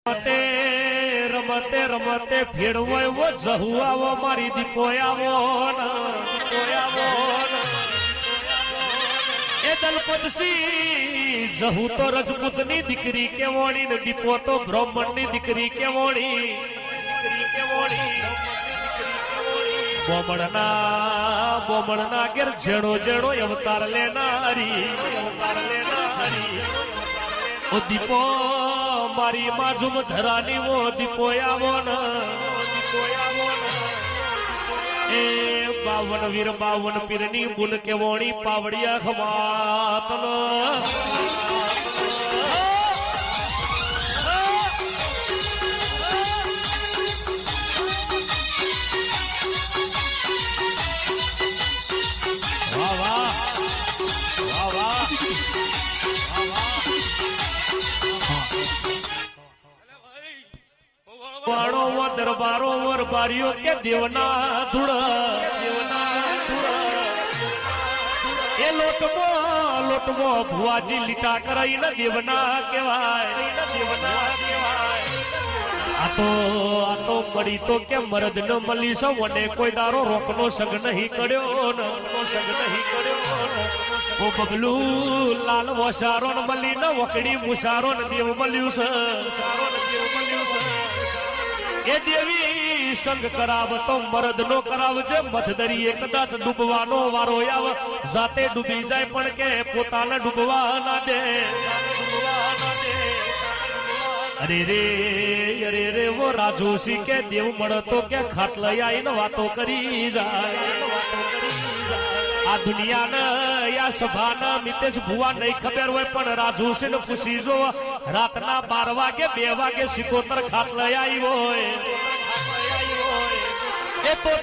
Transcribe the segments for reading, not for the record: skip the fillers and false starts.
રમતે રમતે ફેરવાયો જહુ આવો મારી દીપો આવો એ દલપતસિંહ જહુ તો રજપૂતની દીકરી કેવોણી ને દીપો તો બ્રાહ્મણની દીકરી કેવોણી બોમણના ઘેર જેણો જેણો અવતાર લેનારી ઓ દીપો મારી માજુમ ધરાની વો દીપો આવો ને એ 52 વીર 52 પીરની બુલ કેવોણી પાવડિયા ખમાત દરબારો વરબારીઓ કે દેવના ધૂળ એ લોટમો ભુવાજી લીટા કરાઈને દેવના કહેવાય આ તો મળી તો કે મરદ ન મળી સૌને કોઈ દારો રોકનો સગ નહીં કર્યો ઓ બબલું લાલ વસારો ન મળી ન વકડી મુસારો ન દેવ મળ્યું છે એ દેવી સંગ કરાવ તો મરદ નો કરાવજે મધદરીએ કદાચ ડૂબવાનો વારો આવે જાતે ડૂબી જાય પણ કે પોતાને ડૂબવા ના દે અરે રે વો રાજોશી કે દેવ મળતો કે ખાટલે આઈને વાતો કરી જાય આ દુનિયાને યા સભાના મિતેશ ભુવા નહીં ખબર હોય પણ રાજોશી ને પૂછી જો રાતના 12 વાગે 2 વાગે સિકોતર ખાટલે આવ્યો હોય એ તો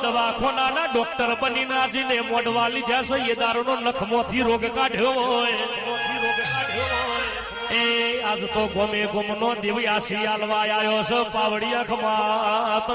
દવાખાનાના ડોક્ટર બનીને આજીને મોઢવા લીધા છે એ દારૂનો નખમોથી રોગ કાઢ્યો હોય એ આજ તો ગોમે ગોમનો દેવયાસી આલવા આવ્યો છે પાવડિયા ખમાત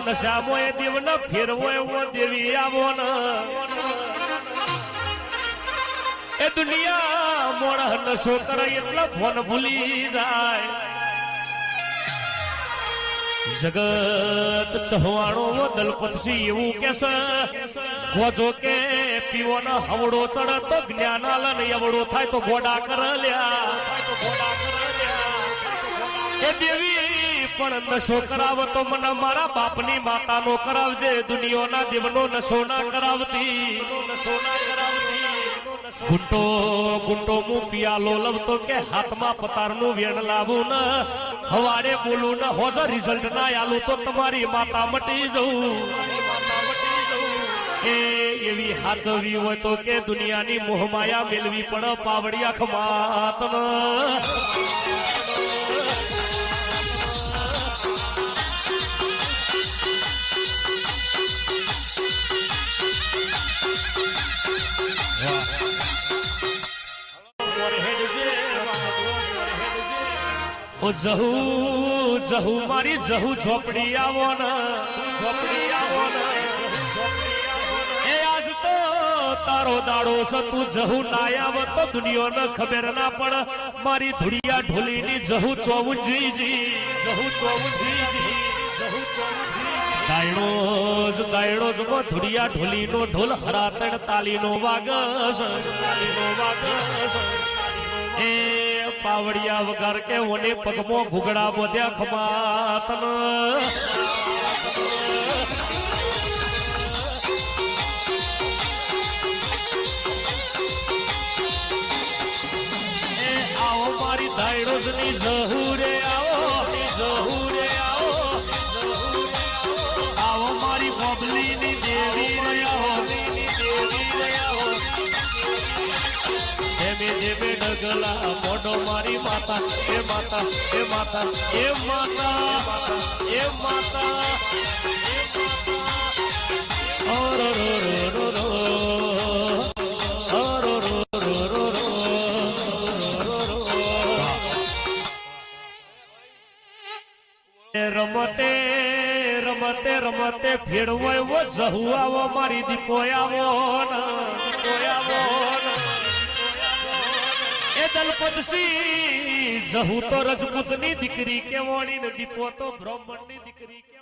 નશામો એ દેવ ન ફેરવો એવો દેવી આવો ને એ દુનિયા મોણ નશો કરે એટલા ફોન ભૂલી જાય જગત ચહવાણો દલપતસિંહ એવું કેસે ગોજો કે પીવો ન હવડો ચડે તો જ્ઞાન આલે ને એવડો થાય તો ગોડા કર લ્યા એ દેવી પણ નશો કરાવ તો મને મારા બાપની માતાનો કરાવજે દુનિયાના દેવનો નશો ના કરાવતી ગુંટો હું પિયાલો લવતો કે હાથમાં પતારનું વેણ લાવું ને હવારે બોલું ને હોજ રિઝલ્ટ ના આલું તો તમારી માતા મટી જવું એ એવી હાચવી હોય તો કે દુનિયાની મોહમાયા મેળવી પણ પાવડિયા ખમાત જહુ મારી જહુ ઝોપડી આવો ને એ આજ તો તારો દાડો છે તું જહુ ના આવ તો દુનિયા ને ખબર ના પડે મારી ધુડિયા ઢોલીની જહુ ચોવુંજી દાયણો જ ધુડિયા ઢોલીનો ઢોલ હરાતણ તાલીનો વાગસ એ પાવડિયા વગર કે ઓને પગમો ઘુગડા બોધ્યા ખમાતન એ આવો મારી દાયણોની જહુરે આવો મારી બબલીની દેવી રે આવો જેમે ડગલા મોઢો મારી માતા એ માતા ઓ રો રો રો રો રો રમતે રમતે રમતે ફેરવો એવો જહુ આવો મારી દીપો આવો ને એ દલપતસિંહ જહુ તો રજપૂતની દીકરી કેવોણી ને દીપો તો બ્રાહ્મણની દીકરી